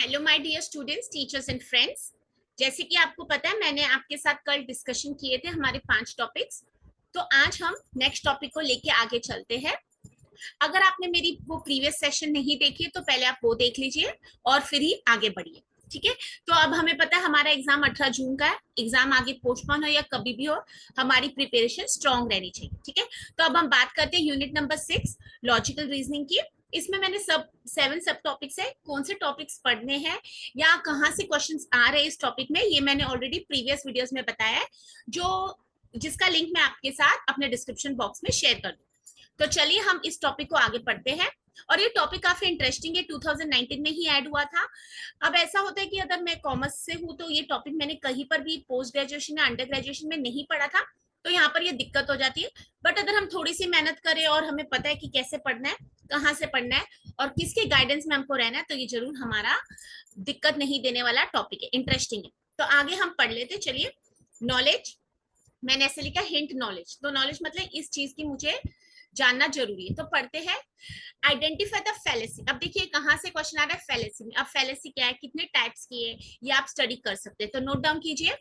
Hello my dear students, teachers and friends. जैसे कि आपको पता है, मैंने आपके साथ कल डिस्कशन किए थे हमारे 5 टॉपिक्स। तो आज हम नेक्स्ट टॉपिक को लेके आगे चलते हैं। अगर आपने मेरी वो प्रीवियस सेशन नहीं देखी तो पहले आप वो देख लीजिए और फिर ही आगे बढ़िए। ठीक है। तो अब हमें पता है हमारा एग्जाम 18 जून का है। एग्जाम आगे पोस्टपोन हो या कभी भी हो, हमारी प्रिपरेशन स्ट्रांग रहनी चाहिए। ठीक है। तो अब हम बात करते हैं यूनिट नंबर 6 लॉजिकल रीजनिंग की। इसमें मैंने 7 सब टॉपिक्स है, कौन से टॉपिक्स पढ़ने हैं या कहाँ से क्वेश्चंस आ रहे हैं इस टॉपिक में, ये मैंने ऑलरेडी प्रीवियस वीडियोस में बताया है, जो जिसका लिंक मैं आपके साथ अपने डिस्क्रिप्शन बॉक्स में शेयर कर दूँ। तो चलिए हम इस टॉपिक को आगे पढ़ते हैं। और ये टॉपिक काफी इंटरेस्टिंग है, 2019 में ही ऐड हुआ था। अब ऐसा होता है कि अगर मैं कॉमर्स से हूँ तो ये टॉपिक मैंने कहीं पर भी पोस्ट ग्रेजुएशन या अंडर ग्रेजुएशन में नहीं पढ़ा था, तो यहाँ पर ये दिक्कत हो जाती है। बट अगर हम थोड़ी सी मेहनत करें और हमें पता है कि कैसे पढ़ना है, कहाँ से पढ़ना है और किसके गाइडेंस में हमको रहना है, तो ये जरूर हमारा दिक्कत नहीं देने वाला टॉपिक है, इंटरेस्टिंग है। तो आगे हम पढ़ लेते चलिए। नॉलेज, मैंने ऐसे लिखा हिंट नॉलेज। तो नॉलेज मतलब इस चीज की मुझे जानना जरूरी है। तो पढ़ते हैं। Identify the fallacy. अब देखिए कहाँ से क्वेश्चन आ रहा है फैलेसी में। अब फैलेसी क्या है, कितने टाइप्स की है, ये आप स्टडी कर सकते हैं। तो नोट डाउन कीजिए।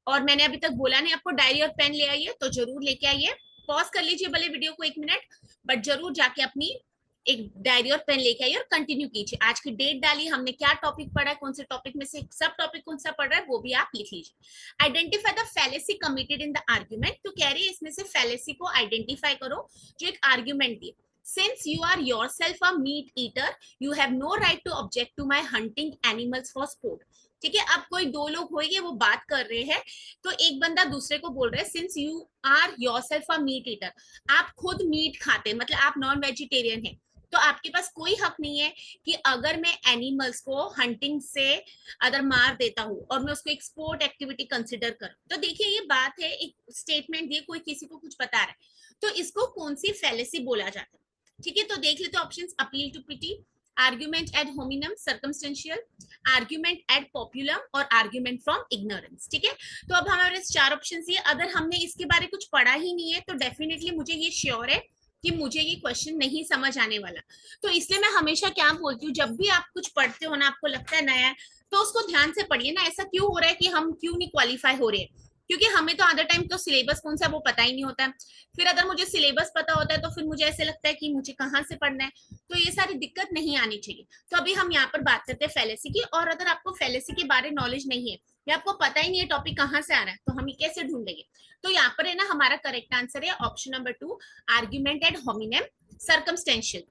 और मैंने अभी तक बोला नहीं आपको, डायरी और पेन ले आइए, तो जरूर लेके आइए। पॉज कर लीजिए भले वीडियो को 1 मिनट, बट जरूर जाके अपनी एक डायरी और पेन लेके आइए और कंटिन्यू कीजिए। आज की डेट डाली, हमने क्या टॉपिक पढ़ा है, कौन से टॉपिक में से सब टॉपिक कौन सा पढ़ रहा है वो भी आप लिख लीजिए। Identify the fallacy committed in the argument. तो कह रही है इसमें से फैलेसी को आइडेंटिफाई करो जो एक आर्ग्यूमेंट दिए। Since you are yourself a meat eater, you have no right to object to my hunting animals for sport. ठीक है। अब कोई दो लोग होंगे, वो बात कर रहे हैं, तो एक बंदा दूसरे को बोल रहा है since you are yourself a meat eater, आप खुद मीट खाते हैं, मतलब आप नॉन वेजिटेरियन हैं, तो आपके पास कोई हक नहीं है कि अगर मैं एनिमल्स को हंटिंग से अगर मार देता हूँ और मैं उसको एक स्पोर्ट एक्टिविटी कंसिडर करूँ। तो देखिए ये बात है, एक स्टेटमेंट दिए, कोई किसी को कुछ बता रहा है, तो इसको कौन सी फैलेसी बोला जाता है। ठीक है। तो देख लेते options. Appeal to pity, argument ad hominem, circumstantial, argument ad populum और आर्ग्यूमेंट फ्रॉम इग्नोरेंस। ठीक है। तो अब हमारे 4 ऑप्शन ये, अगर हमने इसके बारे कुछ पढ़ा ही नहीं है तो डेफिनेटली मुझे ये श्योर है कि मुझे ये क्वेश्चन नहीं समझ आने वाला। तो इसलिए मैं हमेशा क्या बोलती हूँ, जब भी आप कुछ पढ़ते हो ना, आपको लगता है नया है, तो उसको ध्यान से पढ़िए ना। ऐसा क्यों हो रहा है कि हम क्यों नहीं क्वालिफाई हो रहे हैं, क्योंकि हमें तो आधा टाइम तो सिलेबस कौन सा है वो पता ही नहीं होता है। फिर अगर मुझे सिलेबस पता होता है तो फिर मुझे ऐसे लगता है कि मुझे कहाँ से पढ़ना है। तो ये सारी दिक्कत नहीं आनी चाहिए। तो अभी हम यहाँ पर बात करते हैं फैलेसी की। और अगर आपको फैलेसी के बारे नॉलेज नहीं है या आपको पता ही नहीं है टॉपिक कहाँ से आ रहा है, तो हम ये कैसे ढूंढेंगे। तो यहाँ पर है ना, हमारा करेक्ट आंसर है option number 2, argument ad hominem circumstantial.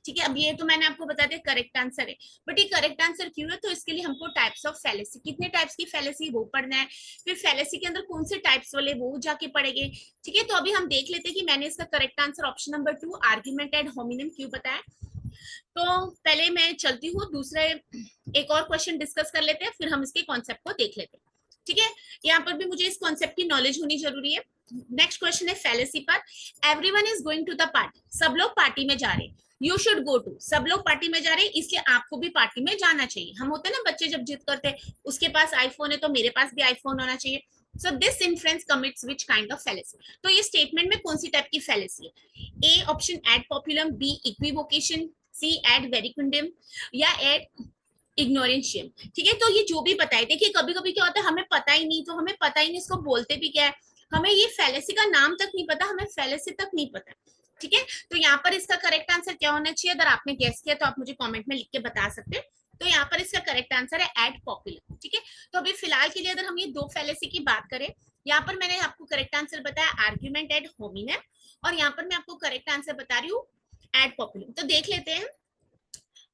ठीक है। अब ये तो मैंने आपको बता दिया करेक्ट आंसर है, बट ये करेक्ट आंसर क्यों है, तो इसके लिए हमको टाइप्स ऑफ फैलेसी, कितने टाइप्स की फैलेसी वो पढ़ना है, फिर फैलेसी के अंदर कौन से टाइप्स वाले वो जाके पढ़ेंगे। ठीक है। तो अभी हम देख लेते हैं कि मैंने इसका correct answer option number 2 argument ad hominem क्यों बताया। तो पहले मैं चलती हूँ दूसरे, एक और क्वेश्चन डिस्कस कर लेते हैं, फिर हम इसके कॉन्सेप्ट को देख लेते हैं। ठीक है। यहाँ पर भी मुझे इस कॉन्सेप्ट की नॉलेज होनी जरूरी है। नेक्स्ट क्वेश्चन है फैलेसी पर। Everyone is going to the party, सब लोग पार्टी में जा रहे हैं। यू शुड गो टू, सब लोग पार्टी में जा रहे हैं इसलिए आपको भी पार्टी में जाना चाहिए। हम होते हैं ना बच्चे, जब जिद करते हैं उसके पास आईफोन है तो मेरे पास भी आईफोन होना चाहिए। So this influence commits which kind of fallacy. तो ये स्टेटमेंट में कौन सी टाइप की फैलेसी है। A option ad populum, B equivocation, C ad verecundiam या एड इग्नोरेंशियम। ठीक है। तो ये जो भी बताए, देखिए कभी कभी क्या होता है हमें पता ही नहीं, तो हमें पता ही नहीं इसको बोलते भी क्या है, हमें ये फैलेसी का नाम तक नहीं पता, हमें फैलेसी तक नहीं पता। ठीक है। तो यहाँ पर इसका करेक्ट आंसर क्या होना चाहिए, अगर आपने गेस किया तो आप मुझे कमेंट में लिख के बता सकते हैं। तो यहाँ पर इसका करेक्ट आंसर है एड पॉपुलर। ठीक है। तो अभी फिलहाल के लिए अगर हम ये दो फैलेसी की बात करें, यहाँ पर मैंने आपको करेक्ट आंसर बताया आर्ग्यूमेंट एड होमिनम, और यहाँ पर मैं आपको करेक्ट आंसर बता रही हूँ एड पॉपुलर। तो देख लेते हैं।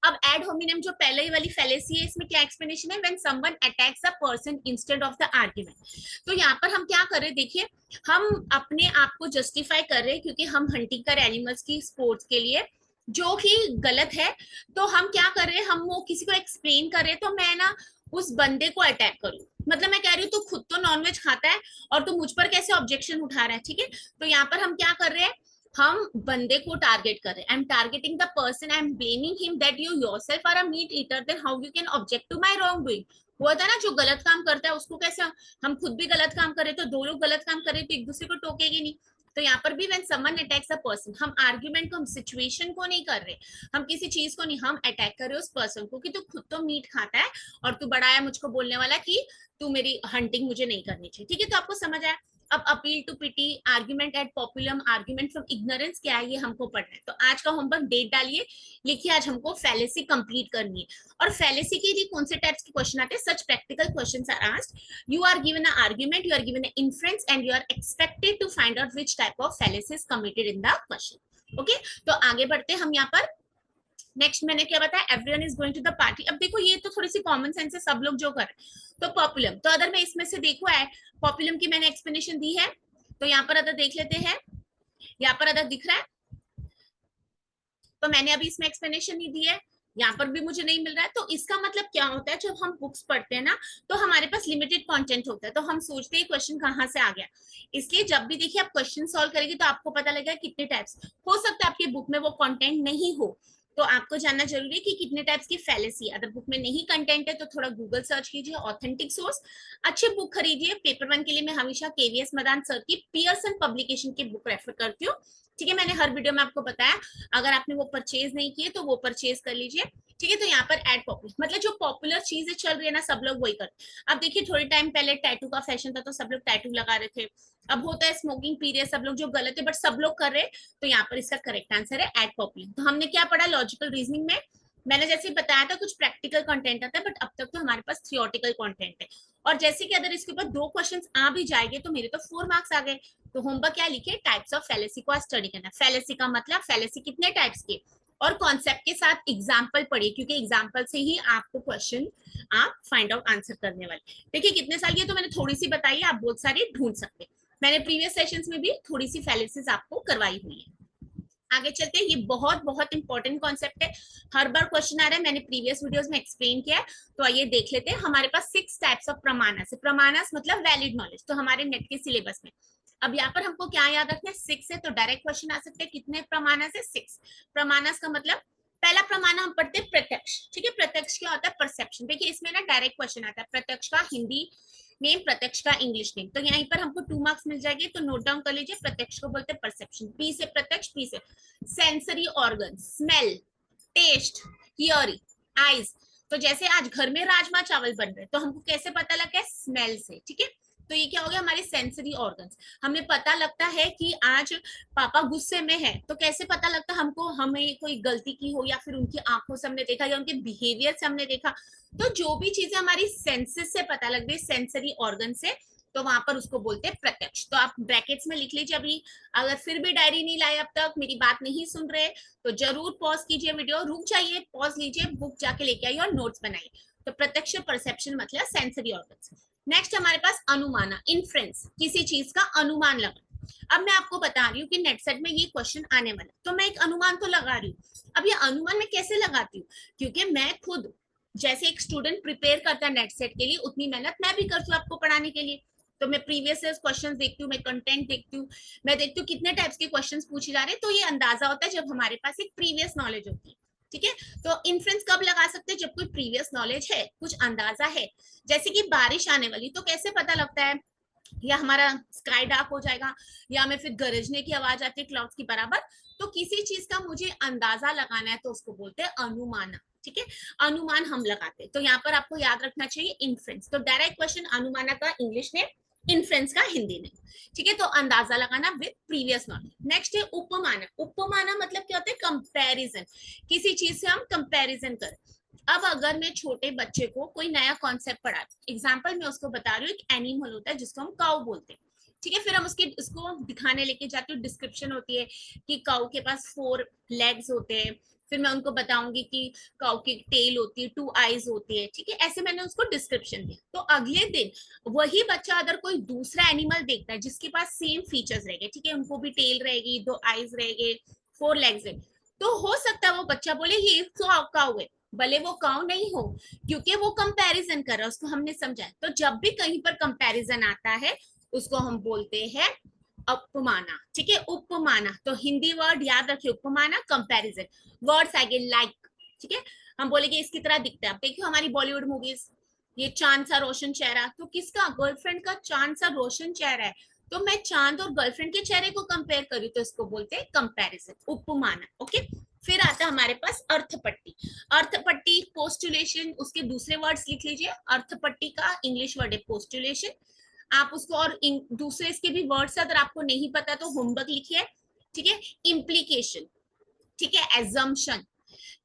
अब एड होमिनम जो पहले वाली फैलेसी है, इसमें क्या एक्सप्लेनेशन है, when someone attacks a person instead of the argument. तो यहाँ पर हम क्या कर रहे हैं, देखिए हम अपने आप को जस्टिफाई कर रहे हैं क्योंकि हम हंटिंग कर एनिमल्स की स्पोर्ट्स के लिए, जो कि गलत है। तो हम क्या कर रहे हैं, हम वो किसी को एक्सप्लेन कर रहे हैं, तो मैं ना उस बंदे को अटैक करूं, मतलब मैं कह रही हूँ तू खुद तो नॉनवेज खाता है और तू मुझ पर कैसे ऑब्जेक्शन उठा रहा है। ठीक है। तो यहाँ पर हम क्या कर रहे हैं, हम बंदे को टारगेट कर रहे हैं। I am targeting the person, I am blaming him that you yourself are a meat eater, then how you can object to my wrong doing. हुआ था ना, जो गलत काम करता है उसको कैसे, हम खुद भी गलत काम कर रहे तो दो लोग गलत काम कर रहे तो एक दूसरे को टोकेगी नहीं। तो यहाँ पर भी when someone attacks a person, हम आर्ग्यूमेंट को, हम सिचुएशन को नहीं कर रहे, हम किसी चीज को नहीं, हम अटैक कर रहे उस पर्सन को कि तू खुद तो मीट खाता है और तू बड़ा है मुझको बोलने वाला कि तू मेरी हंटिंग मुझे नहीं करनी चाहिए। ठीक है, तो आपको समझ आया। अब appeal to pity, argument ad populum, argument from ignorance क्या है ये हमको पढ़ना है। तो आज का होमवर्क डेट डालिए, लिखिए आज हमको फैलेसी कंप्लीट करनी है। और फैलेसी के लिए कौन से टाइप्स के क्वेश्चन आते हैं? Such practical questions are asked, you are given a argument, you are given a inference and you are expected to find out which type of fallacy is committed in the question. Okay, तो आगे बढ़ते हैं हम यहाँ पर। Next मैंने क्या बताया? Everyone is going to the party. अब देखो ये तो थोड़ी सी कॉमन सेंस है, सब लोग जो कर रहे हैं। तो पॉपुलम, तो अगर मैं इसमें से देखो है पॉपुलम की मैंने एक्सप्लेनेशन दी है, तो यहाँ पर अदर देख लेते हैं, यहाँ पर अदर दिख रहा है, तो मैंने अभी इसमें एक्सप्लेनेशन नहीं दी है, यहाँ पर भी मुझे नहीं मिल रहा है। तो इसका मतलब क्या होता है, जब हम बुक्स पढ़ते हैं ना तो हमारे पास लिमिटेड कंटेंट होता है, तो हम सोचते हैं क्वेश्चन कहाँ से आ गया। इसलिए जब भी देखिए आप क्वेश्चन सॉल्व करेंगे तो आपको पता लगेगा कितने टाइप्स हो सकता है, आपकी बुक में वो कंटेंट नहीं हो, तो आपको जानना जरूरी है कि कितने टाइप्स की फैलेसी। अगर बुक में नहीं कंटेंट है तो थोड़ा गूगल सर्च कीजिए, ऑथेंटिक सोर्स, अच्छे बुक खरीदिए। पेपर 1 के लिए मैं हमेशा केवीएस मदान सर की पियर्सन पब्लिकेशन की बुक रेफर करती हूँ। ठीक है, मैंने हर वीडियो में आपको बताया, अगर आपने वो परचेज नहीं किए तो वो परचेज कर लीजिए। ठीक है, तो यहाँ पर एड पॉपुलर मतलब जो पॉपुलर चीजें चल रही है ना सब लोग वही करते। अब देखिए थोड़े टाइम पहले टैटू का फैशन था तो सब लोग टैटू लगा रहे थे। अब होता है स्मोकिंग पी रहे सब लोग, जो गलत है बट सब लोग कर रहे, तो यहाँ पर इसका करेक्ट आंसर है एड पॉपुलर। तो हमने क्या पढ़ा लॉजिकल रीजनिंग में? मैंने जैसे बताया था कुछ प्रैक्टिकल कंटेंट आता है, बट अब तक तो हमारे पास थियोरटिकल कंटेंट है। और जैसे कि अगर इसके ऊपर 2 क्वेश्चंस आ भी जाएंगे तो मेरे तो 4 मार्क्स आ गए। तो होमवर्क क्या लिखे? टाइप्स ऑफ फैलेसी को स्टडी करना। फैलेसी का मतलब फैलेसी कितने टाइप्स के, और कॉन्सेप्ट के साथ एग्जाम्पल पढ़िए, क्योंकि एग्जाम्पल से ही आपको क्वेश्चन आप फाइंड आउट आंसर करने वाले। देखिए कितने साल की, तो मैंने थोड़ी सी बताई है, आप बहुत सारी ढूंढ सकते हैं। मैंने प्रीवियस सेशंस में भी थोड़ी सी फैलेसीज आपको करवाई हुई है। आगे चलते हैं, ये बहुत बहुत इंपॉर्टेंट कॉन्सेप्ट है, हर बार क्वेश्चन आ रहा है, मैंने प्रीवियस वीडियोस में एक्सप्लेन किया है। तो आइए देख लेते हैं। हमारे पास 6 टाइप्स ऑफ प्रमाणस है। प्रमाणस मतलब वैलिड नॉलेज, तो हमारे नेट के सिलेबस में अब यहाँ पर हमको क्या याद रखना है? 6 है, तो डायरेक्ट क्वेश्चन आ सकते हैं कितने प्रमाणस है? 6। प्रमाणस का मतलब पहला प्रमाण हम पढ़ते हैं प्रत्यक्ष। ठीक है, प्रत्यक्ष क्या होता है? परसेप्शन। देखिए इसमें ना डायरेक्ट क्वेश्चन आता है, प्रत्यक्ष का हिंदी नेम, प्रत्यक्ष का इंग्लिश नेम। तो यहीं पर हमको 2 मार्क्स मिल जाएंगे, तो नोट डाउन कर लीजिए। प्रत्यक्ष को बोलते हैं परसेप्शन, पी से प्रत्यक्ष, पी से sensory organ, smell, taste, hearing, eyes. तो जैसे आज घर में राजमा चावल बन रहे तो हमको कैसे पता लगा? स्मेल से। ठीक है, तो ये क्या हो गया? हमारे सेंसरी ऑर्गन्स। हमें पता लगता है कि आज पापा गुस्से में है, तो कैसे पता लगता हमको? हमें कोई गलती की हो या फिर उनकी आंखों से हमने देखा या उनके बिहेवियर से हमने देखा। तो जो भी चीजें हमारी सेंसेस से पता लग गई, सेंसरी ऑर्गन से, तो वहां पर उसको बोलते हैं प्रत्यक्ष। तो आप ब्रैकेट्स में लिख लीजिए। अभी अगर फिर भी डायरी नहीं लाए, अब तक मेरी बात नहीं सुन रहे, तो जरूर पॉज कीजिए, वीडियो रुक जाइए, पॉज लीजिए, बुक जाके लेके आइए और नोट्स बनाइए। तो प्रत्यक्ष परसेप्शन मतलब सेंसरी ऑर्गन्स। नेक्स्ट हमारे पास अनुमाना, इन्फ्रेंस, किसी चीज का अनुमान लगा। अब मैं आपको बता रही हूँ कि नेट सेट में ये क्वेश्चन आने वाला, तो मैं एक अनुमान तो लगा रही हूँ। अब ये अनुमान मैं कैसे लगाती हूँ? क्योंकि मैं खुद जैसे एक स्टूडेंट प्रिपेयर करता है नेट सेट के लिए, उतनी मेहनत मैं भी करती हूँ आपको पढ़ाने के लिए। तो मैं प्रीवियस क्वेश्चंस देखती हूँ, मैं कंटेंट देखती हूँ, मैं देखती हूँ कितने टाइप्स के क्वेश्चंस पूछे जा रहे हैं। तो ये अंदाजा होता है जब हमारे पास एक प्रीवियस नॉलेज होती है। ठीक है, तो इन्फ्रेंस कब लगा सकते हैं? जब कोई प्रीवियस नॉलेज है, कुछ अंदाजा है। जैसे कि बारिश आने वाली, तो कैसे पता लगता है? या हमारा स्काई डार्क हो जाएगा, या हमें फिर गरजने की आवाज आती है क्लाउड्स की बराबर। तो किसी चीज का मुझे अंदाजा लगाना है तो उसको बोलते हैं अनुमाना। ठीक है, अनुमान हम लगाते हैं। तो यहाँ पर आपको याद रखना चाहिए इन्फ्रेंस। तो डायरेक्ट क्वेश्चन अनुमाना का इंग्लिश में, इन्फ्रेंस का हिंदी में। ठीक है, तो अंदाजा लगाना विद प्रीवियस नॉलेज। नेक्स्ट है उपमाना। उपमाना मतलब क्या होता है? कंपैरिजन, किसी चीज से हम कंपैरिजन करें। अब अगर मैं छोटे बच्चे को कोई नया कॉन्सेप्ट पढ़ा, एग्जाम्पल मैं उसको बता रही हूँ, एक एनिमल होता है जिसको हम काऊ बोलते हैं। ठीक है, फिर हम उसको दिखाने लेके जाते हैं, डिस्क्रिप्शन होती है कि काऊ के पास 4 लेग्स होते हैं। फिर मैं उनको बताऊंगी कि काऊ की टेल होती है, 2 आईज होती है। ठीक है, ऐसे मैंने उसको डिस्क्रिप्शन दिया। तो अगले दिन वही बच्चा अगर कोई दूसरा एनिमल देखता है जिसके पास सेम फीचर्स रहेंगे, ठीक है, उनको भी टेल रहेगी, 2 आईज रहेंगे, 4 लेग्स है, तो हो सकता है वो बच्चा बोले ये काऊ है, भले वो काऊ नहीं हो, क्योंकि वो कंपैरिजन कर रहा है, उसको हमने समझा। तो जब भी कहीं पर कंपैरिजन आता है उसको हम बोलते हैं उपमाना। ठीक है, उपमाना। तो हिंदी वर्ड याद रखिए, उपमाना, कंपैरिजन। वर्ड्स आगे लाइक। ठीक है, हम बोलेंगे इसकी तरह दिखता है। देखिए हमारी बॉलीवुड मूवीज, ये चांद सा रोशन चेहरा, तो किसका? गर्लफ्रेंड का चांद सा रोशन चेहरा है, तो मैं चांद और गर्लफ्रेंड के चेहरे को कंपेयर करूँ तो इसको बोलते हैं कंपैरिजन, उपमाना। ओके, फिर आता है हमारे पास अर्थपट्टी। अर्थपट्टी पोस्टुलेशन, उसके दूसरे वर्ड्स लिख लीजिए। अर्थपट्टी का इंग्लिश वर्ड है पोस्टुलेशन। आप उसको और दूसरे इसके भी वर्ड्स अगर आपको नहीं पता तो होमवर्क लिखिए, ठीक है। इम्प्लीकेशन, ठीक है, एजम्पशन,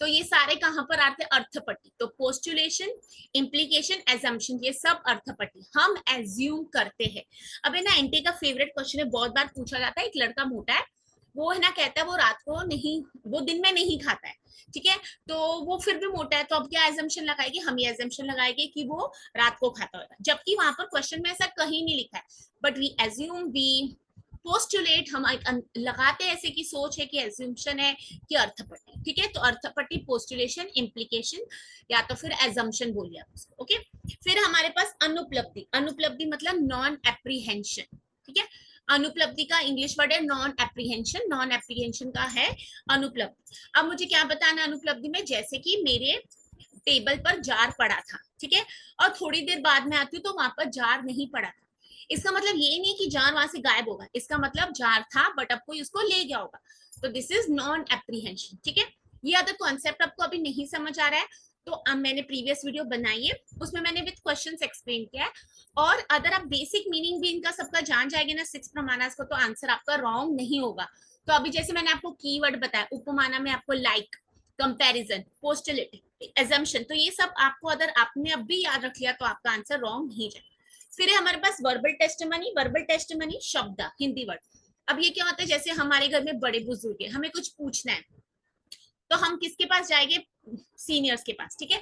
तो ये सारे कहां पर आते हैं, अर्थपट्टी। तो पोस्टुलेशन, इम्प्लीकेशन, एजम्पशन, ये सब अर्थपट्टी। हम एज्यूम करते हैं। अब है ना एनटी का फेवरेट क्वेश्चन है, बहुत बार पूछा जाता है। एक लड़का मोटा है, वो है ना कहता है वो रात को नहीं, वो दिन में नहीं खाता है, ठीक है, तो वो फिर भी मोटा है, तो अब क्या एजम्पशन लगाएगी, हम ये एजम्पशन लगाएंगे कि वो रात को खाता होगा, जबकि वहां पर क्वेश्चन में ऐसा कहीं नहीं लिखा है। But we assume, we postulate, हम लगाते हैं ऐसे की सोच है कि एज्यूम्पशन है कि अर्थपट्टी, ठीक है। तो अर्थपट्टी, पोस्टुलेशन, इम्प्लीकेशन या तो फिर एजम्पशन बोलिए आप उसको। ओके, फिर हमारे पास अनुपलब्धि। अनुपलब्धि मतलब नॉन एप्रीहेंशन, ठीक है। अनुपलब्धि का इंग्लिश वर्ड है नॉन एप्रीहेंशन, नॉन एप्रीहेंशन का है अनुपलब्धि। अब मुझे क्या बताना अनुपलब्धि में, जैसे कि मेरे टेबल पर जार पड़ा था, ठीक है, और थोड़ी देर बाद में आती हूँ तो वहां पर जार नहीं पड़ा था। इसका मतलब ये नहीं कि जार वहां से गायब होगा, इसका मतलब जार था बट अब कोई उसको ले गया होगा, तो दिस इज नॉन एप्रीहेंशन, ठीक है। ये अदर कॉन्सेप्ट आपको अभी नहीं समझ आ रहा है तो अब मैंने प्रीवियस वीडियो बनाई है, उसमें मैंने विद क्वेश्चंस एक्सप्लेन किया है। और अगर आप बेसिक मीनिंग भी इनका सबका जान जाएंगे ना 6 प्रमाणास को, तो आंसर आपका रॉन्ग नहीं होगा। तो अभी जैसे मैंने आपको कीवर्ड बताया, उपमाना में आपको लाइक, कंपैरिजन, पोस्टुलेट, एजम्पशन, तो ये सब आपको अगर आपने अब भी याद रख लिया तो आपका आंसर रॉन्ग नहीं जाए। फिर है हमारे पास वर्बल टेस्टिमनी। वर्बल टेस्टिमनी शब्द, हिंदी वर्ड। अब ये क्या होता है, जैसे हमारे घर में बड़े बुजुर्ग है, हमें कुछ पूछना है तो हम किसके पास जाएंगे, सीनियर्स के पास, ठीक है,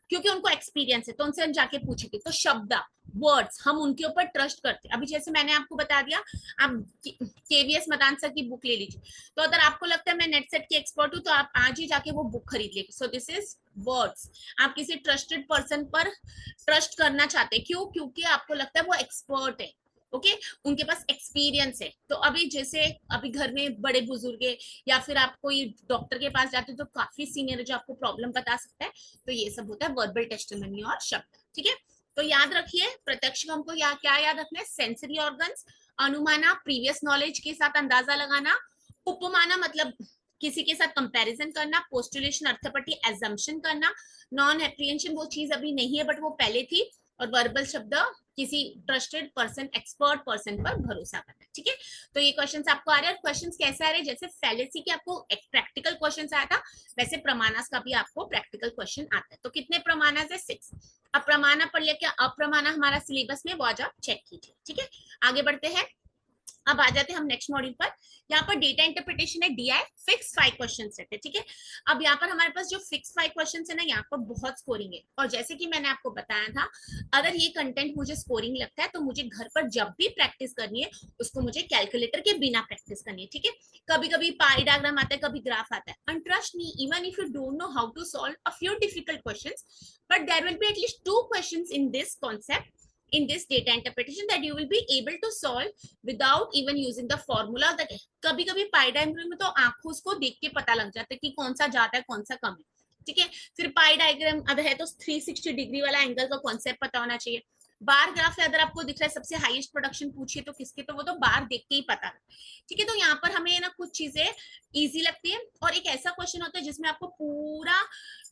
क्योंकि उनको एक्सपीरियंस है तो उनसे हम जाके पूछेंगे। तो शब्द, वर्ड्स, हम उनके ऊपर ट्रस्ट करते हैं। अभी जैसे मैंने आपको बता दिया, आप केवीएस मदान सर की बुक ले लीजिए, तो अगर आपको लगता है मैं नेट सेट की एक्सपर्ट हूँ तो आप आज ही जाके वो बुक खरीद लीजिए। So this is words. आप किसी ट्रस्टेड पर्सन पर ट्रस्ट करना चाहते हैं, क्यों, क्योंकि आपको लगता है वो एक्सपर्ट है, ओके, उनके पास एक्सपीरियंस है। तो अभी जैसे अभी घर में बड़े बुजुर्ग है या फिर आप कोई डॉक्टर के पास जाते हो तो काफी सीनियर है जो आपको प्रॉब्लम बता सकता है, तो ये सब होता है वर्बल टेस्टिमनी और शब्द, ठीक है। तो याद रखिए, प्रत्यक्ष हमको क्या याद रखना है, सेंसरी ऑर्गन्स, अनुमाना प्रीवियस नॉलेज के साथ अंदाजा लगाना, उपमाना मतलब किसी के साथ कंपैरिजन करना, पोस्टुलेशन अर्थपट्टी एजम्पशन करना, नॉन एप्रीहेंशन वो चीज अभी नहीं है बट वो पहले थी, और वर्बल शब्द किसी ट्रस्टेड पर्सन, एक्सपर्ट पर्सन पर भरोसा करना, ठीक है। तो ये क्वेश्चंस आपको आ रहे हैं, और क्वेश्चंस कैसे आ रहे हैं, जैसे फैलेसी के आपको एक प्रैक्टिकल क्वेश्चंस आया था, वैसे प्रमाणास का भी आपको प्रैक्टिकल क्वेश्चन आता है। तो कितने प्रमाणास है, 6। अब प्रमाणा पढ़ लिया, क्या अप्रमाणा हमारा सिलेबस में, वो आज आप चेक कीजिए, ठीक है। आगे बढ़ते हैं, अब आ जाते हैं हम नेक्स्ट मॉड्यूल पर। यहाँ पर डेटा इंटरप्रिटेशन है, डीआई फिक्स 5 क्वेश्चन रहते हैं, ठीक है। अब यहाँ पर हमारे पास जो फिक्स 5 क्वेश्चन है ना, यहाँ पर बहुत स्कोरिंग है, और जैसे कि मैंने आपको बताया था, अगर ये कंटेंट मुझे स्कोरिंग लगता है तो मुझे घर पर जब भी प्रैक्टिस करनी है उसको मुझे कैलकुलेटर के बिना प्रैक्टिस करनी है, ठीक है। कभी कभी पाई डायग्राम आता है, कभी ग्राफ आता है, and trust me, even if you don't know how to solve a few difficult questions, but there will be at least 2 questions in this concept, in this data interpretation, that you will be able to solve without even using the formula. that कभी कभी पाई diagram में तो आंखों को देख के पता लग जाता है कि कौन सा ज्यादा है कौन सा कम है, ठीक है। फिर पाई डायग्राम अगर है तो 360 डिग्री वाला एंगल का कॉन्सेप्ट पता होना चाहिए। बार ग्राफ अगर आपको दिख रहा है सबसे हाईएस्ट प्रोडक्शन पूछिए तो किसके, तो वो तो बार देख के ही पता है, ठीक है। तो यहाँ पर हमें ना कुछ चीजें इजी लगती है, और एक ऐसा क्वेश्चन होता है जिसमें आपको पूरा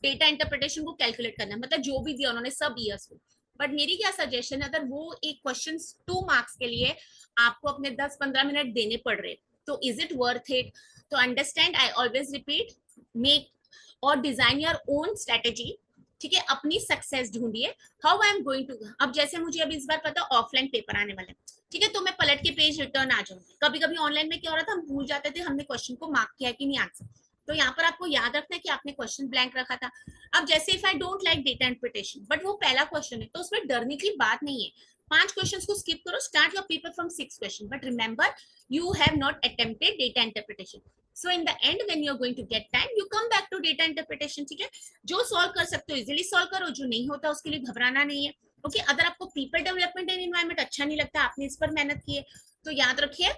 डेटा इंटरप्रिटेशन को कैलकुलेट करना है, मतलब जो भी दिया उन्होंने सब ईयर्स को। बट मेरी क्या सजेशन है, अगर वो एक क्वेश्चन 2 मार्क्स के लिए आपको अपने 10-15 मिनट देने पड़ रहे, तो इज इट वर्थ इट? तो understand, I always repeat, make और डिजाइन योर ओन स्ट्रेटेजी, ठीक है। अपनी सक्सेस ढूंढिए, how I am going to. अब जैसे मुझे अभी इस बार पता ऑफलाइन पेपर आने वाले, ठीक है, तो मैं पलट के पेज रिटर्न आ जाऊंगी। कभी कभी ऑनलाइन में क्या हो रहा था, हम भूल जाते थे हमने क्वेश्चन को मार्क किया कि नहीं आंसर, तो यहाँ पर आपको याद रखना है कि आपने क्वेश्चन ब्लैंक रखा था। अब जैसे if I don't like data interpretation, but वो पहला क्वेश्चन है तो उसमें डरने की बात नहीं है, 5 क्वेश्चंस को स्किप करो, start your paper from 6 question, but remember you have not attempted data interpretation, so in the end when you are going to get time you come back to data interpretation, ठीक है। जो solve कर सकते हो easily solve करो, जो नहीं होता उसके लिए घबराना नहीं है, ओके। अगर आपको पीपल डेवलपमेंट एंड एनवायरनमेंट अच्छा नहीं लगता, आपने इस पर मेहनत की है, तो याद रखिए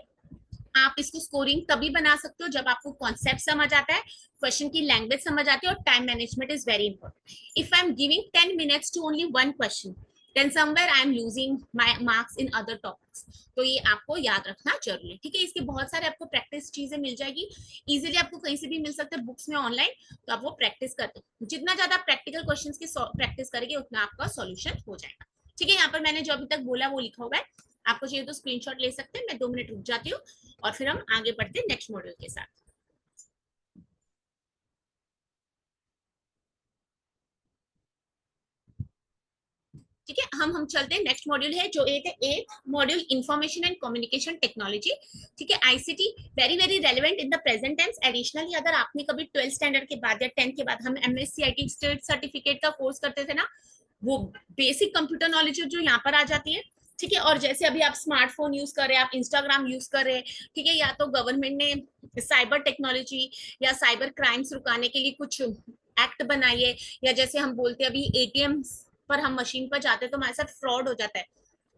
आप इसको स्कोरिंग तभी बना सकते हो जब आपको कॉन्सेप्ट समझ आता है, क्वेश्चन की लैंग्वेज समझ आती है, और time management is very important. If I am giving 10 minutes to only 1 question, then somewhere I am losing my marks in other topics. तो ये आपको याद रखना जरूरी है, ठीक है। इसके बहुत सारे आपको प्रैक्टिस चीजें मिल जाएगी, इजीली आपको कहीं से भी मिल सकते हैं बुक्स में, ऑनलाइन। तो आप वो प्रैक्टिस करते हैं, जितना ज्यादा प्रैक्टिकल क्वेश्चंस की प्रैक्टिस करेंगे उतना आपका सॉल्यूशन हो जाएगा, ठीक है। यहाँ पर मैंने जो अभी तक बोला वो लिखा हुआ है, आपको चाहिए तो स्क्रीनशॉट ले सकते हैं। मैं 2 मिनट रुक जाती हूँ और फिर हम आगे बढ़ते हैं नेक्स्ट मॉड्यूल के साथ। ठीक है, हम चलते हैं। नेक्स्ट मॉड्यूल है जो eight module, information and communication technology, ठीक है, ICT. Very very relevant in the present times. Additionally अगर आपने कभी 12th स्टैंडर्ड के बाद या 10th के बाद, हम एमएससी आईटी स्टेट सर्टिफिकेट का कोर्स करते थे ना, वो बेसिक कंप्यूटर नॉलेज जो यहाँ पर आ जाती है, ठीक है। और जैसे अभी आप स्मार्टफोन यूज कर रहे हैं, आप इंस्टाग्राम यूज कर रहे हैं, ठीक है, या तो गवर्नमेंट ने साइबर टेक्नोलॉजी या साइबर क्राइम्स रुकाने के लिए कुछ एक्ट बनाई है, या जैसे हम बोलते हैं अभी एटीएम पर हम मशीन पर जाते हैं तो हमारे साथ फ्रॉड हो जाता है,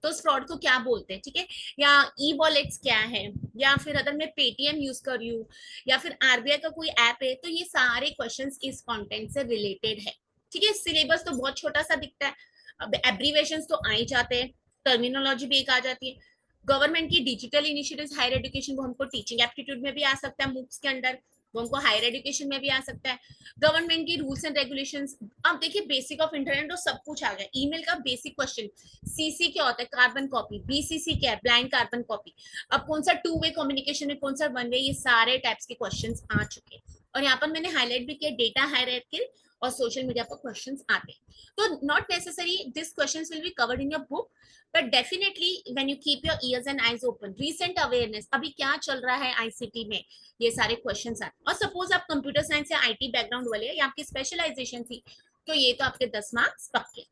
तो उस फ्रॉड को क्या बोलते हैं, ठीक है। या ई वॉलेट्स क्या है, या फिर अगर मैं पेटीएम यूज कर रही हूँ, या फिर आरबीआई का कोई ऐप है, तो ये सारे क्वेश्चंस इस कंटेंट से रिलेटेड है, ठीक है। सिलेबस तो बहुत छोटा सा दिखता है, अब एब्रीवेशंस तो आ ही जाते हैं, टर्मिनोलॉजी भी एक आ जाती है। गवर्नमेंट की डिजिटल इनिशिएटिव्स हायर एजुकेशन, वो हमको टीचिंग एप्टीट्यूड में भी आ सकता है, मूक्स के अंडर, वो हमको हायर एजुकेशन में भी आ सकता है। गवर्नमेंट की रूल्स एंड रेगुलेशंस, अब देखिए बेसिक ऑफ इंटरनेट तो सब कुछ आ गया। ईमेल का बेसिक क्वेश्चन, सीसी क्या होता है, कार्बन कॉपी, बीसीसी क्या है, ब्लाइंड कार्बन कॉपी, अब कौन सा 2 वे कम्युनिकेशन है, कौन सा 1 वे, ये सारे टाइप्स के क्वेश्चंस आ चुके हैं। और यहाँ पर मैंने हाईलाइट भी किया डेटा हायरार्की और सोशल मीडिया पर क्वेश्चंस आते हैं। तो not necessary this questions will be covered in your book, but definitely when you keep your ears and eyes open, recent awareness, अभी क्या चल रहा है आईसीटी में, ये सारे क्वेश्चंस आते। और सपोज आप कंप्यूटर साइंस या आईटी बैकग्राउंड वाले या आपकी स्पेशलाइजेशन थी, तो ये तो आपके 10 मार्क्स पक्के।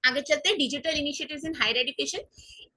आगे चलते हैं, digital initiatives in higher education.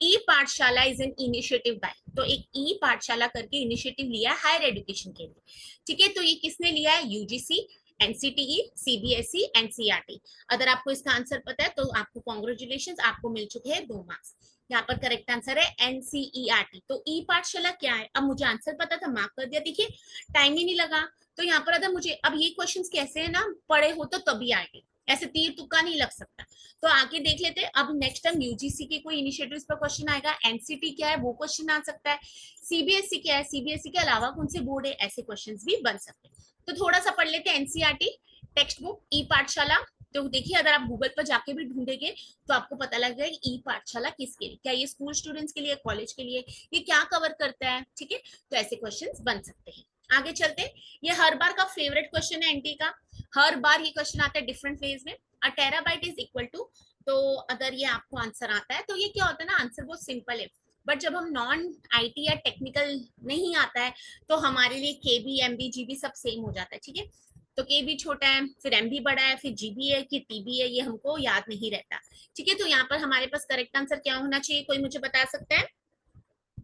E Pathshala is an initiative by, तो एक ई पाठशाला करके इनिशिएटिव लिया है हायर एजुकेशन के लिए, ठीक है। तो ये किसने लिया है, यूजीसी, एनसीटीई, सीबीएसई, एनसीईआरटी। अगर आपको इसका आंसर पता है तो आपको कॉन्ग्रेचुलेशन, आपको मिल चुके हैं 2 मार्क्स। यहाँ पर करेक्ट आंसर है एनसीईआरटी। तो ई पाठशाला क्या है, अब मुझे आंसर पता था, मार्क कर दिया, देखिए टाइम ही नहीं लगा। तो यहाँ पर अगर मुझे, अब ये क्वेश्चंस कैसे है ना, पढ़े हो तो तभी आएंगे, ऐसे तीर तुक्का नहीं लग सकता। तो आगे देख लेते हैं। अब नेक्स्ट टाइम यूजीसी के कोई इनिशिएटिव्स पर क्वेश्चन आएगा, एनसीटी क्या है वो क्वेश्चन आ सकता है, सीबीएसई क्या है, सीबीएसई के अलावा कौन से बोर्ड है, ऐसे क्वेश्चंस भी बन सकते हैं। तो थोड़ा सा पढ़ लेते हैं एनसीईआरटी टेक्स्ट बुक, ई पाठशाला। तो देखिए अगर आप गूगल पर जाके भी ढूंढेंगे तो आपको पता लग जाएगा ई पाठशाला किसके लिए, क्या ये स्कूल स्टूडेंट्स के लिए, कॉलेज के लिए, ये क्या कवर करता है, ठीक है। तो ऐसे क्वेश्चंस बन सकते हैं। आगे चलते हैं, ये हर बार का फेवरेट क्वेश्चन है एनटी का, हर बार ये क्वेश्चन आता है डिफरेंट फेज में। अ टेराबाइट इज इक्वल टू, तो अगर ये आपको आंसर आता है तो ये क्या होता है ना, आंसर बहुत सिंपल है, बट जब हम नॉन आईटी या टेक्निकल नहीं आता है तो हमारे लिए केबी, एमबी, जीबी सब सेम हो जाता है, ठीक है। तो केबी छोटा है, फिर एमबी बड़ा है, फिर जीबी है कि टीबी है, ये हमको याद नहीं रहता, ठीक है। तो यहाँ पर हमारे पास करेक्ट आंसर क्या होना चाहिए, कोई मुझे बता सकता है।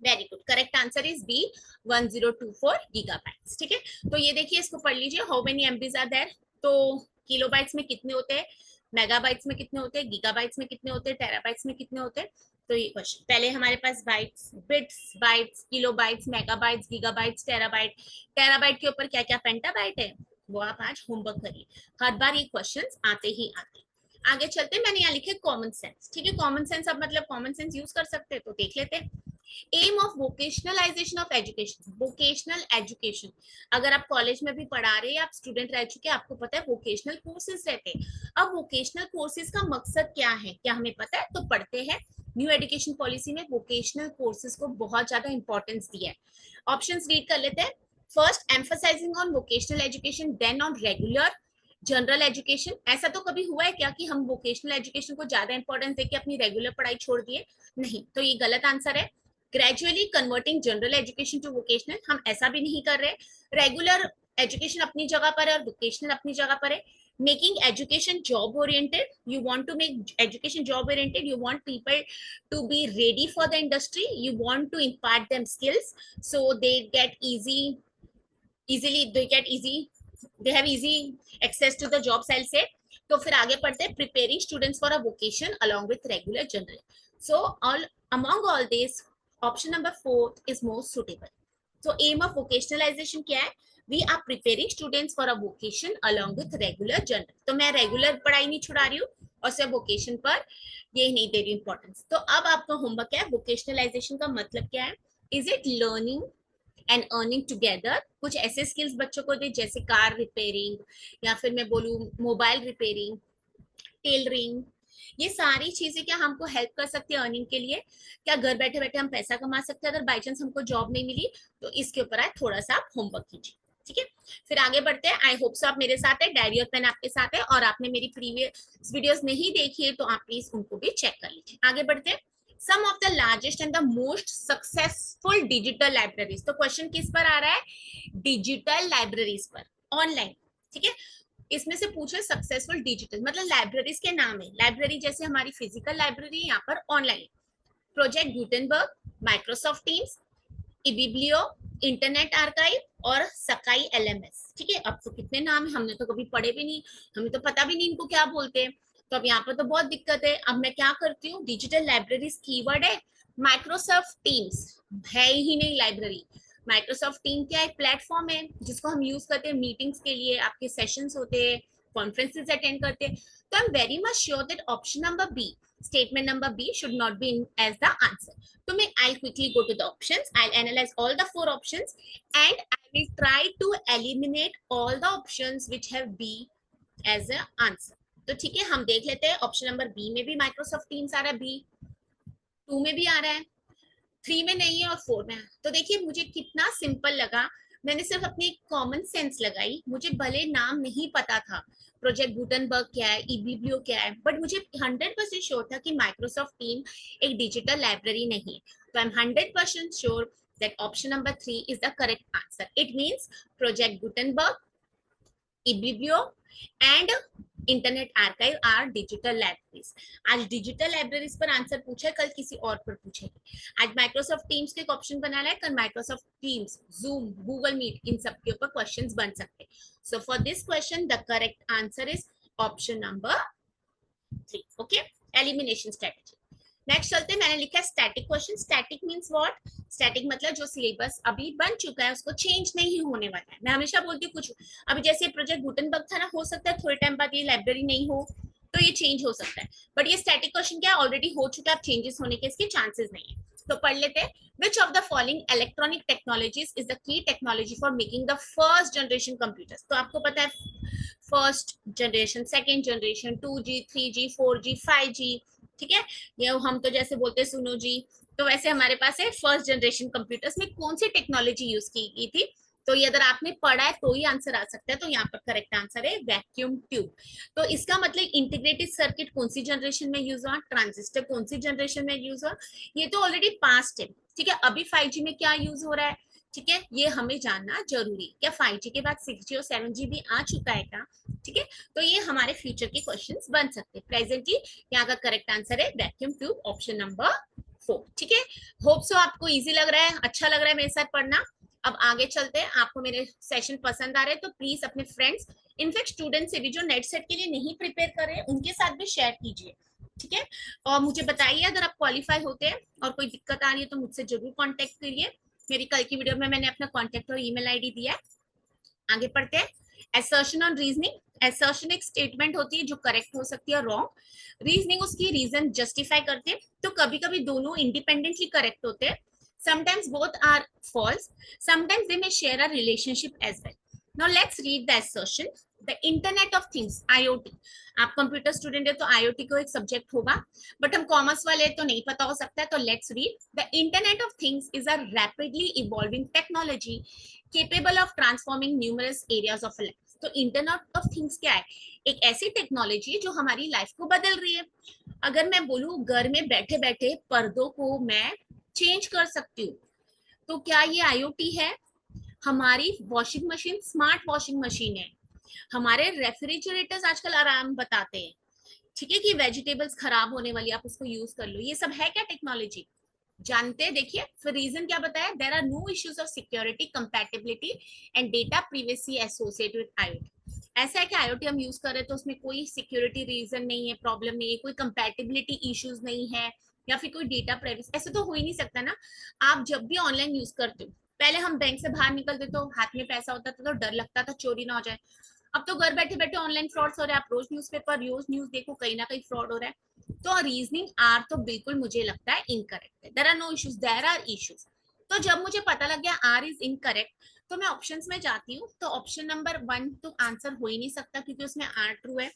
Very good, correct answer is B, 1024 gigabytes, ठीक है। तो ये देखिए, इसको पढ़ लीजिए, how many MBs are there. तो किलोबाइट्स में कितने होते हैं, मेगाबाइट्स में कितने होते हैं, गीगाबाइट्स में कितने होते हैं, टेराबाइट्स में कितने होते हैं। तो ये क्वेश्चन, पहले हमारे पास bytes, bits, bytes, kilobytes, megabytes, gigabytes, terabyte. Terabyte के ऊपर क्या क्या पेंटाबाइट है, वो आप आज होमवर्क करिए, हर बार ये क्वेश्चंस आते ही आते हैं। आगे चलते हैं, मैंने यहाँ लिखे कॉमन सेंस, ठीक है। कॉमन सेंस, अब मतलब कॉमन सेंस यूज कर सकते हैं, तो देख लेते हैं। Aim of vocationalisation of education, vocational education, अगर आप कॉलेज में भी पढ़ा रहे हैं, आप स्टूडेंट रह चुके हैं, आपको पता है वोकेशनल कोर्सेज रहते हैं। अब वोकेशनल कोर्सेज का मकसद क्या है, क्या हमें पता है, तो पढ़ते हैं। न्यू एजुकेशन पॉलिसी में वोकेशनल कोर्सेज को बहुत ज्यादा इंपॉर्टेंस दिया है। ऑप्शंस रीड कर लेते हैं। First, emphasising on vocational education, then on regular general education. ऐसा तो कभी हुआ है क्या कि हम वोकेशनल एजुकेशन को ज्यादा इंपॉर्टेंस देके अपनी रेगुलर पढ़ाई छोड़ दिए, नहीं, तो ये गलत आंसर है। Gradually converting general education to vocational, हम ऐसा भी नहीं कर रहे। रेगुलर एजुकेशन अपनी जगह पर है और वोकेशनल अपनी जगह पर है। Making education job oriented, you want to make education job oriented, you want people to be ready for the industry, you want to impart them skills so they get they have easy access to the jobs, I'll say. तो फिर आगे पढ़ते हैं, preparing students for a vocation along with regular general. So all among all this, option number 4 is most suitable. So aim of vocationalization क्या है, we are preparing students for a vocation along with regular general. तो मैं regular पढ़ाई नहीं छुड़ा रही हूँ और सिर्फ वोकेशन पर ये नहीं दे रही इंपॉर्टेंस। तो अब आपका होमवर्क है, वोकेशनलाइजेशन का मतलब क्या है? Is it learning and earning together? कुछ ऐसे स्किल्स बच्चों को दे जैसे कार रिपेयरिंग, या फिर मैं बोलूँ मोबाइल रिपेयरिंग, टेलरिंग। ये सारी चीजें क्या हमको हेल्प कर सकती है अर्निंग के लिए? क्या घर बैठे बैठे हम पैसा कमा सकते हैं अगर बाई चांस हमको जॉब नहीं मिली? तो इसके ऊपर आज थोड़ा सा आप होमवर्क कीजिए, ठीक है? फिर आगे बढ़ते हैं। आई होप सो आप मेरे साथ है, डायरी और पेन आपके साथ है, और आपने मेरी प्रीवियस वीडियोस नहीं देखी है तो आप प्लीज उनको भी चेक कर लीजिए। आगे बढ़ते हैं। Some of the largest and the most successful digital libraries. तो क्वेश्चन किस पर आ रहा है? डिजिटल लाइब्रेरीज पर, ऑनलाइन, ठीक है? इसमें से पूछे सक्सेसफुल डिजिटल, मतलब लाइब्रेरीज के नाम है। लाइब्रेरी जैसे हमारी फिजिकल लाइब्रेरी, यहाँ पर online. Project Gutenberg, Microsoft Teams, ibiblio, internet archive और सकाई एलएमएस, ठीक है? अब तो कितने नाम है, हमने तो कभी पढ़े भी नहीं, हमें तो पता भी नहीं इनको क्या बोलते हैं। तो अब यहाँ पर तो बहुत दिक्कत है। अब मैं क्या करती हूँ, डिजिटल लाइब्रेरीज कीवर्ड है, माइक्रोसॉफ्ट टीम्स है ही नहीं लाइब्रेरी। माइक्रोसॉफ्ट टीम क्या एक प्लेटफॉर्म है जिसको हम यूज करते हैं मीटिंग्स के लिए, आपके सेशंस होते हैं, कॉन्फ्रेंसेस अटेंड करते हैं। तो I am very much sure that option number B, statement number B should not be in as the answer. So I'll quickly go to the options. I'll analyze all the 4 options and I will try to eliminate all the options which have B as an answer. तो ठीक है, हम देख लेते हैं। Option number B में भी Microsoft teams आ रहा है, बी 2 में भी आ रहा है, 3 में नहीं है और 4 में है। तो देखिए मुझे कितना सिंपल लगा, मैंने सिर्फ अपनी कॉमन सेंस लगाई। मुझे भले नाम नहीं पता था, प्रोजेक्ट गुटेनबर्ग क्या है, इबिब्लियो क्या है, बट मुझे 100% श्योर था कि माइक्रोसॉफ्ट टीम एक डिजिटल लाइब्रेरी नहीं है। तो I am 100% sure that option number 3 is the correct answer. It means project Gutenberg, ibiblio and internet archive are digital libraries. आज डिजिटल लाइब्रेरीज पर आंसर पूछा है, कल किसी और पर पूछेगी। आज माइक्रोसॉफ्ट टीम्स के ऑप्शन बना है, कल Microsoft Teams, Zoom, Google Meet, इन सब के ऊपर क्वेश्चंस बन सकते हैं। So for this question the correct answer is option number 3। Okay, elimination strategy. Next चलते हैं। मैंने लिखा है static question. Static means what? Static मतलब जो सिलेबस अभी बन चुका है उसको चेंज नहीं होने वाला है। मैं हमेशा बोलती हूँ कुछ, अभी जैसे प्रोजेक्ट गुटेनबर्ग था ना, हो सकता है थोड़े टाइम बाद ये लाइब्रेरी नहीं हो, तो ये चेंज हो सकता है। बट ये स्टैटिक क्वेश्चन क्या ऑलरेडी हो चुका है, अब चेंजेस होने के इसके चांसेस नहीं है। तो पढ़ लेते हैं। Which of the following electronic technologies is the key technology for making the first generation computers? तो आपको पता है first generation, second generation, 2G, 3G, 4G, 5G, ठीक है? ये हम तो जैसे बोलते हैं सुनो जी, तो वैसे हमारे पास है फर्स्ट जनरेशन कंप्यूटर्स में कौन सी टेक्नोलॉजी यूज की गई थी? तो ये अगर आपने पढ़ा है तो ही आंसर आ सकता है। तो यहाँ पर करेक्ट आंसर है वैक्यूम ट्यूब। तो इसका मतलब इंटीग्रेटेड सर्किट कौन सी जनरेशन में यूज हुआ, ट्रांजिस्टर कौन सी जनरेशन में यूज हुआ, ये तो ऑलरेडी पास्ट है, ठीक है? अभी 5G में क्या यूज हो रहा है, ठीक है? ये हमें जानना जरूरी। क्या 5G के बाद 6G और 7G भी आ चुका है क्या, ठीक है? तो ये हमारे फ्यूचर के क्वेश्चंस बन सकते हैं। प्रेजेंटली यहाँ का करेक्ट आंसर है वैक्यूम ट्यूब, ऑप्शन नंबर 4, ठीक है? होप सो आपको इजी लग रहा है, अच्छा लग रहा है मेरे साथ पढ़ना। अब आगे चलते हैं। आपको मेरे सेशन पसंद आ रहे हैं तो प्लीज अपने फ्रेंड्स, इनफैक्ट स्टूडेंट से भी जो नेट सेट के लिए नहीं प्रिपेयर कर रहे हैं उनके साथ भी शेयर कीजिए, ठीक है? और मुझे बताइए अगर आप क्वालिफाई होते हैं और कोई दिक्कत आ रही है तो मुझसे जरूर कांटेक्ट करिए। मेरी कल की वीडियो में मैंने अपना कांटेक्ट और ईमेल आईडी दिया है। आगे पढ़ते हैं। असर्शन और रीजनिंग। असर्शन एक स्टेटमेंट होती है जो करेक्ट हो सकती है, रॉन्ग। रीजनिंग उसकी रीजन जस्टिफाई करते हैं। तो कभी कभी दोनों इंडिपेंडेंटली करेक्ट होते हैं। Sometimes both are false. Sometimes they may share a relationship as well. Now let's read the assertion. The Internet of Things, IoT. आप कंप्यूटर स्टूडेंट है तो IoT को एक सब्जेक्ट होगा, बट हम कॉमर्स वाले तो नहीं पता हो सकता है। तो let's read. The internet of things is a rapidly evolving technology capable of transforming numerous areas of life. तो इंटरनेट ऑफ थिंग्स क्या है? एक ऐसी टेक्नोलॉजी जो हमारी लाइफ को बदल रही है। अगर मैं बोलूं घर में बैठे बैठे पर्दों को मैं चेंज कर सकती हूँ, तो क्या ये आईओटी है? हमारी washing machine smart washing machine है। हमारे रेफ्रिजरेटर्स आजकल आराम बताते हैं, ठीक है, कि वेजिटेबल्स खराब होने वाली आप उसको यूज कर लो। ये सब है क्या टेक्नोलॉजी? जानते हैं। देखिए फिर रीजन क्या बताया, there are no issues of security, compatibility and data privacy associated with IoT. ऐसा है कि आईओटी हम यूज कर रहे हैं तो उसमें कोई सिक्योरिटी रीजन नहीं है, प्रॉब्लम नहीं है, कोई कंपैटिबिलिटी इश्यूज नहीं है, या फिर कोई डेटा प्राइवेसी, ऐसे तो हो ही नहीं सकता ना। आप जब भी ऑनलाइन यूज करते हो, पहले हम बैंक से बाहर निकलते तो हाथ में पैसा होता था तो डर लगता था चोरी ना हो जाए। अब तो घर बैठे बैठे ऑनलाइन फ्रॉड्स हो रहे हैं, आप रोज न्यूज़पेपर रोज न्यूज देखो, कहीं ना कहीं फ्रॉड हो रहा है। तो रीजनिंग आर तो बिल्कुल मुझे लगता है इनकरेक्ट है। There are no issues, there are issues. तो जब मुझे पता लग गया आर इज इनकरेक्ट, तो मैं ऑप्शंस में जाती हूँ। तो ऑप्शन नंबर 1 तो आंसर हो ही नहीं सकता क्योंकि उसमें आर ट्रू है।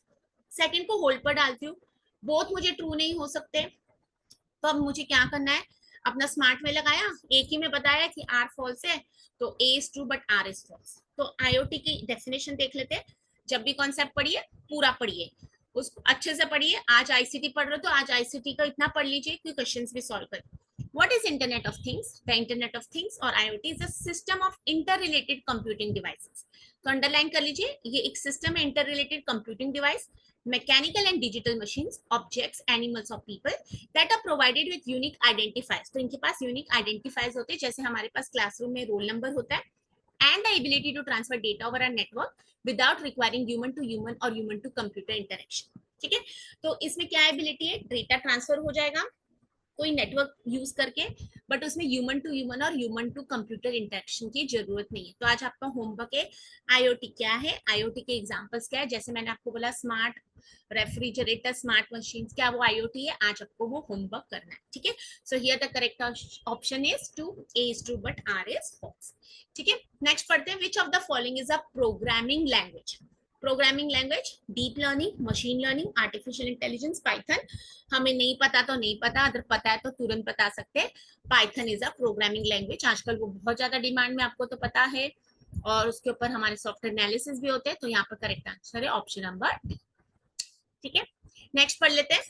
सेकंड को होल्ड पर डालती हूँ, बोथ मुझे ट्रू नहीं हो सकते। तो अब मुझे क्या करना है, अपना स्मार्ट में लगाया, एक ही में बताया कि आर फॉल्स है, तो A is true but R is false. तो आईओटी की डेफिनेशन देख लेते हैं। जब भी कॉन्सेप्ट पढ़िए पूरा पढ़िए, उस अच्छे से पढ़िए। आज आईसीटी पढ़ रहे हो तो आज आईसीटी का इतना पढ़ लीजिए कि क्वेश्चंस भी सॉल्व कर। What is Internet of Things? The Internet of Things और IoT is a system of interrelated computing devices. तो अंडरलाइन कर लीजिए, ये एक सिस्टम है interrelated computing device, mechanical and digital machines, objects, animals और people that are provided with unique identifiers. तो इनके पास यूनिक आइडेंटिफायर्स होते हैं, जैसे हमारे पास क्लासरूम में रोल नंबर होता है, and the ability to transfer data over a network without requiring human to human और ह्यूमन टू कंप्यूटर इंटरेक्शन। ठीक है, तो इसमें क्या एबिलिटी है, डेटा ट्रांसफर हो जाएगा कोई नेटवर्क यूज करके, बट उसमें ह्यूमन टू ह्यूमन और ह्यूमन टू कंप्यूटर इंटरेक्शन की जरूरत नहीं है। तो आज आपका होमवर्क है आईओटी क्या है, आईओटी के एग्जांपल्स क्या है। जैसे मैंने आपको बोला स्मार्ट रेफ्रिजरेटर, स्मार्ट मशीन, क्या वो आईओटी है, आज आपको वो होमवर्क करना है। ठीक है, so here the correct option is 2, A is true but R is false. ठीक है, नेक्स्ट पढ़ते हैं, which of the following is a programming language. Programming language, deep learning, machine learning, artificial intelligence, Python. हमें नहीं पता तो नहीं पता, अगर पता है तो तुरंत बता सकते हैं। Python is a programming language, आजकल वो बहुत ज्यादा डिमांड में, आपको तो पता है, और उसके ऊपर हमारे सॉफ्टवेयर एनालिसिस भी होते हैं। तो यहाँ पर करेक्ट आंसर है ऑप्शन नंबर डी। ठीक है, नेक्स्ट पढ़ लेते हैं।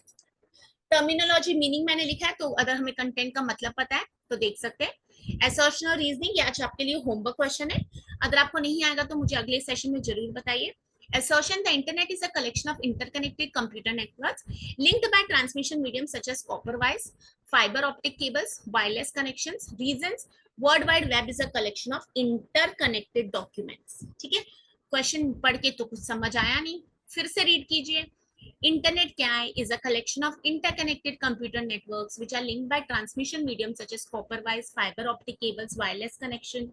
टर्मिनोलॉजी मीनिंग मैंने लिखा है, तो अगर हमें कंटेंट का मतलब पता है तो देख सकते हैं। असर्शन और रीजनिंग, ये आज आपके लिए होमवर्क क्वेश्चन है, अगर आपको नहीं आएगा तो मुझे अगले सेशन में जरूर बताइए। Assertion: the internet is a collection of interconnected computer networks linked by transmission mediums such as copper wires, fiber optic cables, wireless connections. Reasons: World Wide Web is a collection of interconnected documents. ठीक है, question पढ़ के तो कुछ समझ आया नहीं, फिर से रीड कीजिए। इंटरनेट क्या है, is a collection of interconnected computer networks which are linked by transmission mediums such as copper wires, fiber optic cables, wireless connection.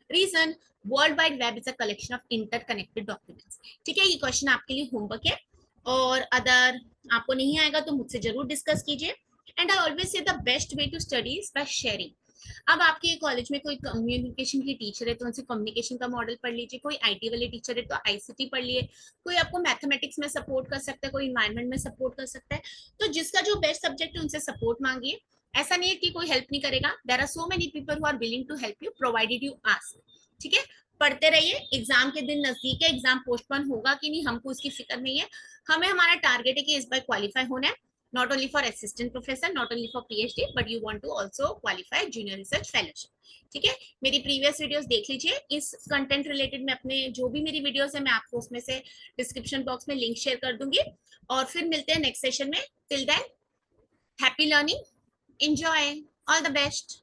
Reason: world wide web is a collection of interconnected documents. ठीक है, ये question आपके लिए homework है, और अगर आपको नहीं आएगा तो मुझसे जरूर डिस्कस कीजिए। And I always say the best way to study is by sharing. अब आपके कॉलेज में कोई कम्युनिकेशन की टीचर है तो उनसे कम्युनिकेशन का मॉडल पढ़ लीजिए, कोई आईटी वाले टीचर है तो आईसीटी पढ़ लिए, कोई आपको मैथमेटिक्स में सपोर्ट कर सकता है, कोई इन्वायरमेंट में सपोर्ट कर सकता है। तो जिसका जो बेस्ट सब्जेक्ट है उनसे सपोर्ट मांगिए। ऐसा नहीं है कि कोई हेल्प नहीं करेगा, there are so many people who are willing to help you provided you ask. ठीक है, पढ़ते रहिए, एग्जाम के दिन नजदीक है, एग्जाम पोस्टपोन होगा कि नहीं हमको उसकी फिक्र नहीं है। हमें हमारा टारगेट है कि इस बार क्वालिफाई होना है, not only for assistant professor, not only for PhD, but you want to also qualify junior research fellowship. ठीक है, मेरी प्रीवियस वीडियोस देख लीजिए, इस कंटेंट रिलेटेड में अपने जो भी मेरी वीडियोस है मैं आपको उसमें से डिस्क्रिप्शन बॉक्स में लिंक शेयर कर दूंगी, और फिर मिलते हैं नेक्स्ट सेशन में। Till than happy learning, enjoy, all the best.